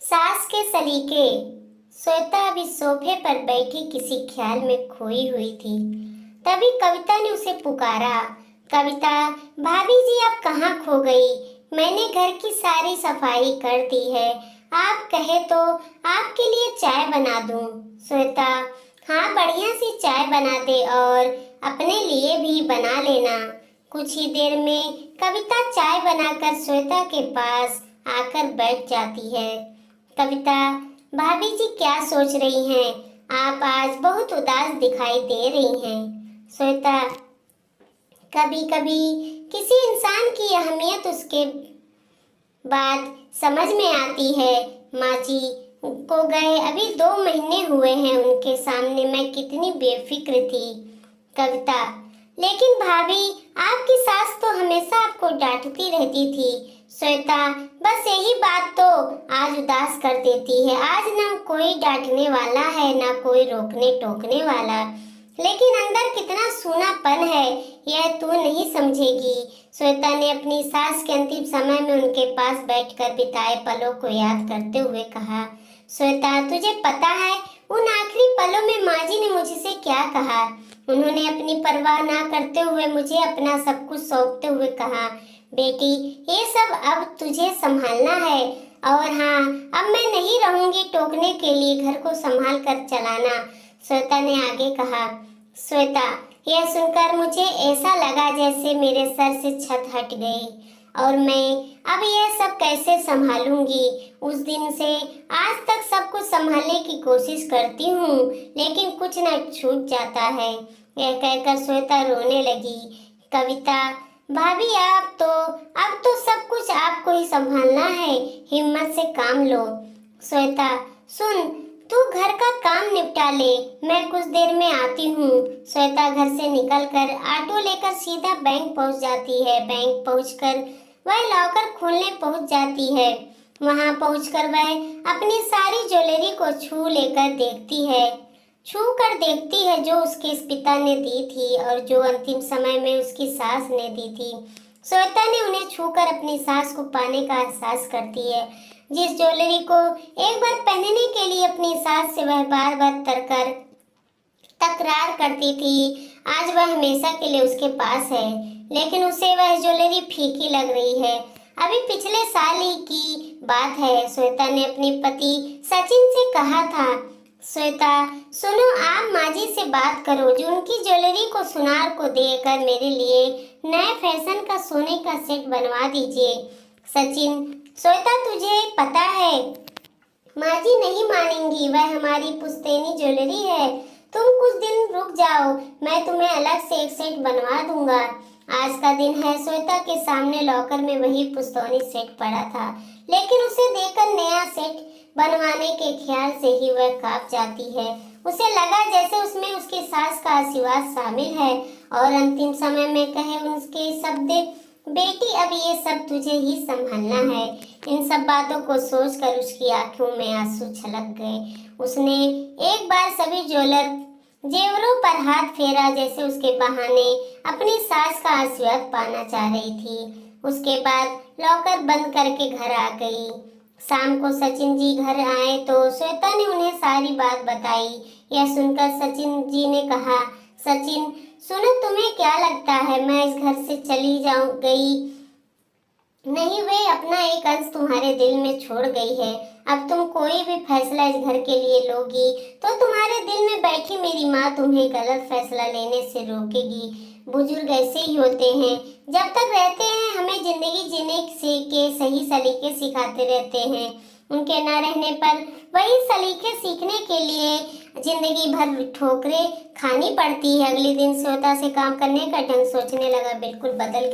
सास के सलीके। श्वेता अभी सोफे पर बैठी किसी ख्याल में खोई हुई थी। तभी कविता ने उसे पुकारा। कविता, भाभी जी आप कहाँ खो गई? मैंने घर की सारी सफाई कर दी है। आप कहे तो आपके लिए चाय बना दूं। श्वेता, हाँ बढ़िया सी चाय बना दे और अपने लिए भी बना लेना। कुछ ही देर में कविता चाय बनाकर श्वेता के पास आकर बैठ जाती है। कविता, भाभी जी क्या सोच रही हैं? आप आज बहुत उदास दिखाई दे रही हैं। श्वेता, कभी कभी किसी इंसान की अहमियत उसके बाद समझ में आती है। माँ जी को गए अभी 2 महीने हुए हैं, उनके सामने मैं कितनी बेफिक्र थी। कविता, लेकिन भाभी आपकी सास तो हमेशा आपको डांटती रहती थी। श्वेता, बस यही बात तो आज उदास कर देती है। आज ना कोई डांटने वाला है ना कोई रोकने टोकने वाला, लेकिन अंदर कितना सूनापन है यह तू नहीं समझेगी। श्वेता ने अपनी सास के अंतिम समय में उनके पास बैठकर बिताए पलों को याद करते हुए कहा। श्वेता, तुझे पता है उन आखिरी पलों में माँ जी ने मुझसे क्या कहा? उन्होंने अपनी परवाह ना करते हुए मुझे अपना सब कुछ सौंपते हुए कहा, बेटी ये सब अब तुझे संभालना है। और हाँ, अब मैं नहीं रहूंगी टोकने के लिए, घर को संभाल कर चलाना। श्वेता ने आगे कहा। श्वेता, यह सुनकर मुझे ऐसा लगा जैसे मेरे सर से छत हट गई और मैं अब यह सब कैसे संभालूंगी। उस दिन से आज तक सब कुछ संभालने की कोशिश करती हूँ, लेकिन कुछ न छूट जाता है। यह कहकर श्वेता रोने लगी। कविता, भाभी अब तो सब कुछ आपको ही संभालना है, हिम्मत से काम लो। श्वेता, सुन तू घर का काम निपटा ले, मैं कुछ देर में आती हूँ। श्वेता घर से निकलकर ऑटो लेकर सीधा बैंक पहुँच जाती है। बैंक पहुँचकर वह लॉकर खोलने पहुँच जाती है। वहाँ पहुँचकर वह अपनी सारी ज्वेलरी को छू कर देखती है जो उसके पिता ने दी थी और जो अंतिम समय में उसकी सास ने दी थी। श्वेता ने उन्हें छूकर अपनी सास को पाने का एहसास करती है। जिस ज्वेलरी को एक बार पहनने के लिए अपनी सास से वह बार बार तकरार करती थी, आज वह हमेशा के लिए उसके पास है, लेकिन उसे वह ज्वेलरी फीकी लग रही है। अभी पिछले साल ही की बात है। श्वेता ने अपने पति सचिन से कहा था, श्वेता सुनो, आप माँ जी से बात करो जो उनकी ज्वेलरी को सुनार को देकर मेरे लिए नए फैशन का सोने का सेट बनवा दीजिए। सचिन, श्वेता तुझे पता है माँ जी नहीं मानेंगी, वह हमारी पुश्तैनी ज्वेलरी है। तुम कुछ दिन रुक जाओ, मैं तुम्हें अलग से एक सेट बनवा दूंगा। आज का दिन है। श्वेता के सामने लॉकर में वही पुश्तैनी सेट पड़ा था, लेकिन उसे देखकर नया सेट बनवाने के ख्याल से ही वह कांप जाती है। उसे लगा जैसे उसमें उसकी सास का आशीर्वाद शामिल है और अंतिम समय में कहे उसके शब्द, बेटी अब ये सब तुझे ही संभालना है। इन सब बातों को सोचकर उसकी आंखों में आंसू छलक गए। उसने एक बार सभी जेवरों पर हाथ फेरा जैसे उसके बहाने अपनी सास का आशीर्वाद पाना चाह रही थी। उसके बाद लॉकर बंद करके घर आ गई। शाम को सचिन जी घर आए तो श्वेता ने उन्हें सारी बात बताई। यह सुनकर सचिन जी ने कहा, सचिन सुनो, तुम्हें क्या लगता है मैं इस घर से चली गई नहीं, वे अपना एक अंश तुम्हारे दिल में छोड़ गई है। अब तुम कोई भी फैसला इस घर के लिए लोगी तो तुम्हारे दिल में बैठी मेरी माँ तुम्हें गलत फैसला लेने से रोकेगी। बुजुर्ग ऐसे ही होते हैं, जब तक रहते हैं हमें जिंदगी जीने के सही सलीके सिखाते रहते हैं। उनके न रहने पर वही सलीके सीखने के लिए जिंदगी भर ठोकरें खानी पड़ती है। अगले दिन श्वेता से काम करने का ढंग सोचने लगा बिल्कुल बदल गया।